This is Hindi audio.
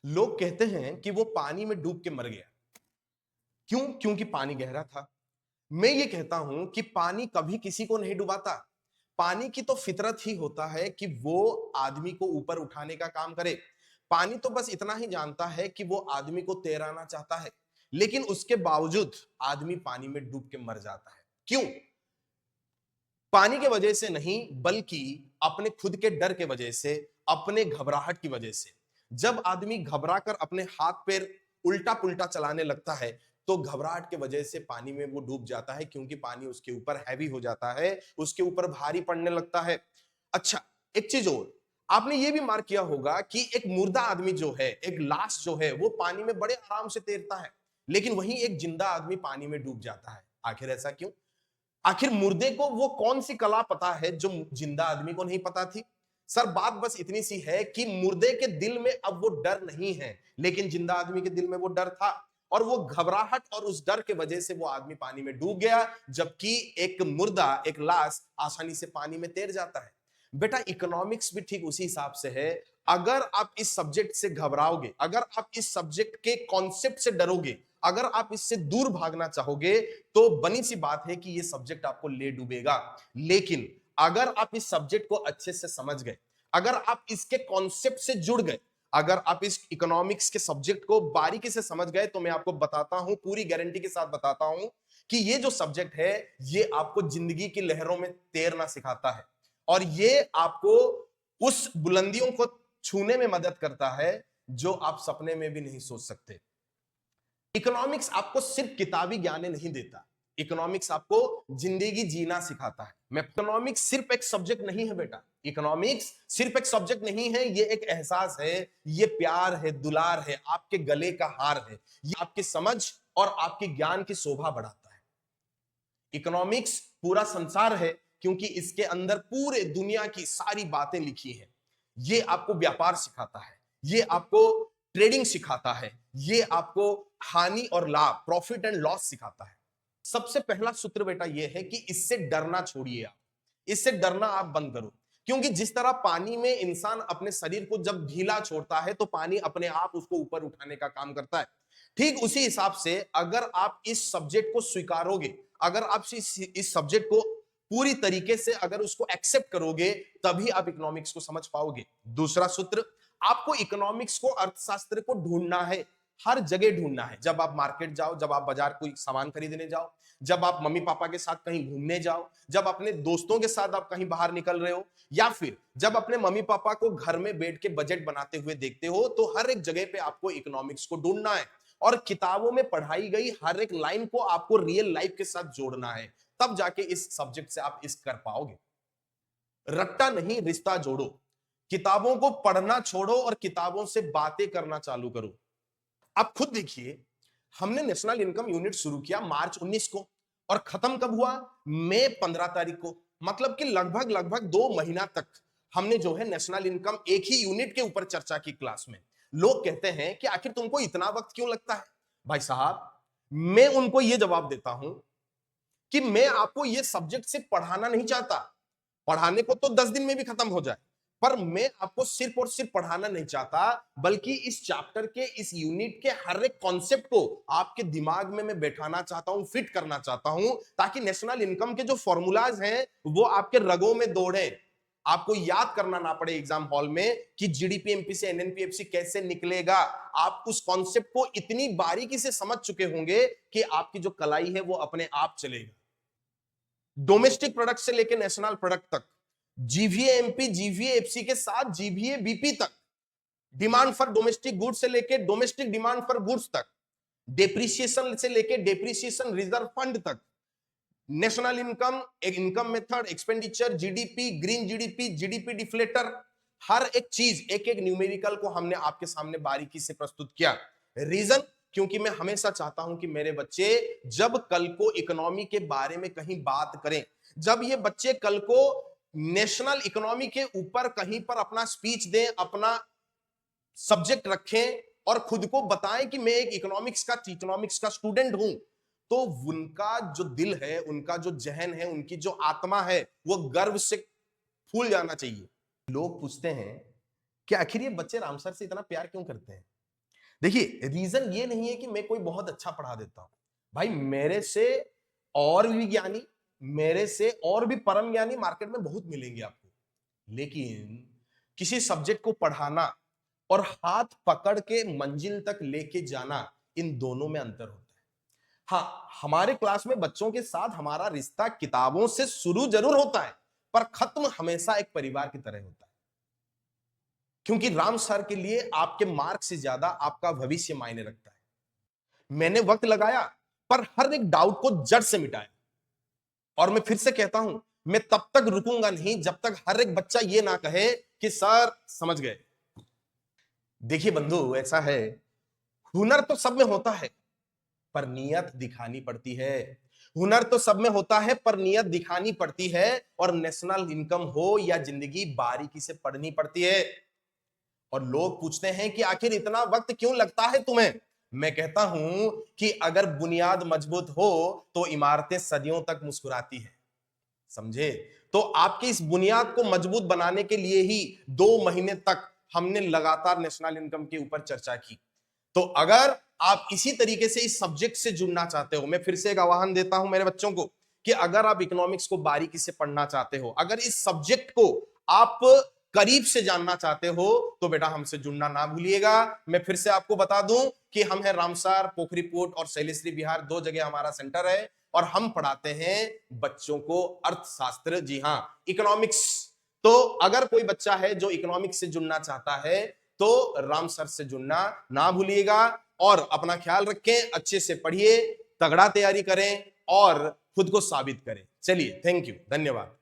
लोग कहते हैं कि वो पानी में डूब के मर गया। क्यों? क्योंकि पानी गहरा था। मैं ये कहता हूं कि पानी कभी किसी को नहीं डुबाता। पानी की तो फितरत ही होता है कि वो आदमी को ऊपर उठाने का काम करे। पानी तो बस इतना ही जानता है कि वो आदमी को तैराना चाहता है, लेकिन उसके बावजूद आदमी पानी में डूब के मर जाता है। क्यों? पानी के वजह से नहीं, बल्कि अपने खुद के डर के वजह से, अपने घबराहट की वजह से। जब आदमी घबरा कर अपने हाथ पैर उल्टा पुल्टा चलाने लगता है, तो घबराहट के वजह से पानी में वो डूब जाता है, क्योंकि पानी उसके ऊपर हैवी हो जाता है, उसके ऊपर भारी पड़ने लगता है। अच्छा, एक चीज और, आपने ये भी मार्क किया होगा कि एक मुर्दा आदमी जो है, एक लाश जो है, वो पानी में बड़े आराम से तैरता है, लेकिन वहीं एक जिंदा आदमी पानी में डूब जाता है। आखिर ऐसा क्यों? आखिर मुर्दे को वो कौन सी कला पता है जो जिंदा आदमी को नहीं पता थी? सर, बात बस इतनी सी है कि मुर्दे के दिल में अब वो डर नहीं है, लेकिन जिंदा आदमी के दिल में वो डर था, और वो घबराहट और उस डर के वजह से वो आदमी पानी में डूब गया, जबकि एक मुर्दा, एक लाश आसानी से पानी में तैर जाता है। बेटा, इकोनॉमिक्स भी ठीक उसी हिसाब से है। अगर आप इस सब्जेक्ट से घबराओगे, अगर आप इस सब्जेक्ट के कॉन्सेप्ट से डरोगे, अगर आप इससे दूर भागना चाहोगे, तो बनी सी बात है कि ये सब्जेक्ट आपको ले डूबेगा। लेकिन अगर आप इस सब्जेक्ट को अच्छे से समझ गए, अगर आप इसके कॉन्सेप्ट से जुड़ गए, अगर आप इस इकोनॉमिक्स के सब्जेक्ट को बारीकी से समझ गए, तो मैं आपको बताता हूं, पूरी गारंटी के साथ बताता हूं कि ये जो सब्जेक्ट है, ये आपको जिंदगी की लहरों में तैरना सिखाता है, और ये आपको उस बुलंदियों को छूने में मदद करता है जो आप सपने में भी नहीं सोच सकते। इकोनॉमिक्स आपको सिर्फ किताबी ज्ञान नहीं देता, इकोनॉमिक्स आपको जिंदगी जीना सिखाता है। मैं इकोनॉमिक्स सिर्फ एक सब्जेक्ट नहीं है बेटा, इकोनॉमिक्स सिर्फ एक सब्जेक्ट नहीं है, ये एक एहसास है, ये प्यार है, दुलार है, आपके गले का हार है, ये आपकी समझ और आपके ज्ञान की शोभा बढ़ाता है। इकोनॉमिक्स पूरा संसार है, क्योंकि इसके अंदर पूरे दुनिया की सारी बातें लिखी हैं। ये आपको व्यापार सिखाता है, ये आपको ट्रेडिंग सिखाता है, ये आपको हानि और लाभ, प्रॉफिट एंड लॉस सिखाता है। सबसे पहला सूत्र बेटा यह है कि इससे डरना छोड़िए आप, इससे डरना आप बंद करो। क्योंकि जिस तरह पानी में इंसान अपने शरीर को जब ढीला छोड़ता है, तो पानी अपने आप उसको ऊपर उठाने का काम करता है। ठीक उसी हिसाब से अगर आप इस सब्जेक्ट को स्वीकारोगे, अगर आप इस सब्जेक्ट को पूरी तरीके से अगर उसको एक्सेप्ट करोगे, तभी आप इकोनॉमिक्स को समझ पाओगे। दूसरा सूत्र, आपको इकोनॉमिक्स को, अर्थशास्त्र को ढूंढना है, हर जगह ढूंढना है। जब आप मार्केट जाओ, जब आप बाजार कोई सामान खरीदने जाओ, जब आप मम्मी पापा के साथ कहीं घूमने जाओ, जब अपने दोस्तों के साथ आप कहीं बाहर निकल रहे हो, या फिर जब अपने मम्मी पापा को घर में बैठ के बजट बनाते हुए देखते हो, तो हर एक जगह पे आपको इकोनॉमिक्स को ढूंढना है, और किताबों में पढ़ाई गई हर एक लाइन को आपको रियल लाइफ के साथ जोड़ना है। तब जाके इस सब्जेक्ट से आप इस कर पाओगे। रट्टा नहीं, रिश्ता जोड़ो। किताबों को पढ़ना छोड़ो और किताबों से बातें करना चालू करो। आप खुद देखिए, हमने नेशनल इनकम यूनिट शुरू किया मार्च 19 को, और खत्म कब हुआ? मई 15 तारीख को। मतलब कि लगभग लगभग 2 महीना तक हमने जो है नेशनल इनकम एक ही यूनिट के ऊपर चर्चा की क्लास में। लोग कहते हैं कि आखिर तुमको इतना वक्त क्यों लगता है? भाई साहब, मैं उनको यह जवाब देता हूं कि मैं आपको यह सब्जेक्ट सिर्फ पढ़ाना नहीं चाहता। पढ़ाने को तो 10 दिन में भी खत्म हो जाए, पर मैं आपको सिर्फ और सिर्फ पढ़ाना नहीं चाहता, बल्कि इस चैप्टर के, इस यूनिट के हर एक कॉन्सेप्ट को आपके दिमाग में मैं बैठाना चाहता हूं, फिट करना चाहता हूं, ताकि नेशनल इनकम के जो फॉर्मूलाज हैं वो आपके रगों में दौड़े। आपको याद करना ना पड़े एग्जाम हॉल में कि जीडीपी एमपी से एनएनपीएफसी कैसे निकलेगा। आप उस कॉन्सेप्ट को इतनी बारीकी से समझ चुके होंगे कि आपकी जो कलाई है वो अपने आप चलेगा। डोमेस्टिक प्रोडक्ट से लेकर नेशनल प्रोडक्ट तक, जीवीए एमपी, जीवीए एफसी के साथ जीवीए बीपी तक, डिमांड फॉर डोमेस्टिक गुड्स से लेकर डोमेस्टिक डिमांड फॉर गुड्स तक, डेप्रिसिएशन से लेकर डेप्रिसिएशन रिजर्व फंड तक, नेशनल इनकम, एक income method, expenditure, GDP, green GDP, GDP deflator, हर एक चीज, एक एक न्यूमेरिकल को हमने आपके सामने बारीकी से प्रस्तुत किया। रीजन, क्योंकि मैं हमेशा चाहता हूं कि मेरे बच्चे जब कल को इकोनॉमी के बारे में कहीं बात करें, जब ये बच्चे कल को नेशनल इकोनॉमी के ऊपर कहीं पर अपना स्पीच दें, अपना सब्जेक्ट रखें और खुद को बताएं कि मैं एक इकोनॉमिक्स का स्टूडेंट हूं, तो उनका जो दिल है, उनका जो जहन है, उनकी जो आत्मा है, वो गर्व से फूल जाना चाहिए। लोग पूछते हैं कि आखिर ये बच्चे रामसर से इतना प्यार क्यों करते हैं? देखिए रीजन ये नहीं है कि मैं कोई बहुत अच्छा पढ़ा देता हूं, भाई मेरे से और भी ज्ञानी, मेरे से और भी परम ज्ञानी मार्केट में बहुत मिलेंगे आपको, लेकिन किसी सब्जेक्ट को पढ़ाना और हाथ पकड़ के मंजिल तक लेके जाना, इन दोनों में अंतर होता है। हाँ, हमारे क्लास में बच्चों के साथ हमारा रिश्ता किताबों से शुरू जरूर होता है, पर खत्म हमेशा एक परिवार की तरह होता है, क्योंकि राम सर के लिए आपके मार्क से ज्यादा आपका भविष्य मायने रखता है। मैंने वक्त लगाया, पर हर एक डाउट को जड़ से मिटाया, और मैं फिर से कहता हूं, मैं तब तक रुकूंगा नहीं जब तक हर एक बच्चा ये ना कहे कि सर समझ गए। देखिए बंधु, ऐसा है, हुनर तो सब में होता है, पर नियत दिखानी पड़ती है। हुनर तो सब में होता है, पर नियत दिखानी पड़ती है, और नेशनल इनकम हो या जिंदगी, बारीकी से पढ़नी पड़ती है। और लोग पूछते हैं कि आखिर इतना वक्त क्यों लगता है तुम्हें? मैं कहता हूं कि अगर बुनियाद मजबूत हो तो इमारतें सदियों तक मुस्कुराती है, समझे? तो आपकी इस बुनियाद को मजबूत बनाने के लिए ही 2 महीने तक हमने लगातार नेशनल इनकम के ऊपर चर्चा की। तो अगर आप इसी तरीके से इस सब्जेक्ट से जुड़ना चाहते हो, मैं फिर से एक आह्वान देता हूं मेरे बच्चों को कि अगर आप इकोनॉमिक्स को बारीकी से पढ़ना चाहते हो, अगर इस सब्जेक्ट को आप करीब से जानना चाहते हो, तो बेटा हमसे जुड़ना ना भूलिएगा। मैं फिर से आपको बता दूं कि हम हैं रामसार, पोखरीपुट और शैलेश्वरी विहार, 2 जगह हमारा सेंटर है, और हम पढ़ाते हैं बच्चों को अर्थशास्त्र, जी हां, इकोनॉमिक्स। तो अगर कोई बच्चा है जो इकोनॉमिक्स से जुड़ना चाहता है, तो राम सर से जुड़ना ना भूलिएगा। और अपना ख्याल रखें, अच्छे से पढ़िए, तगड़ा तैयारी करें और खुद को साबित करें। चलिए, थैंक यू, धन्यवाद।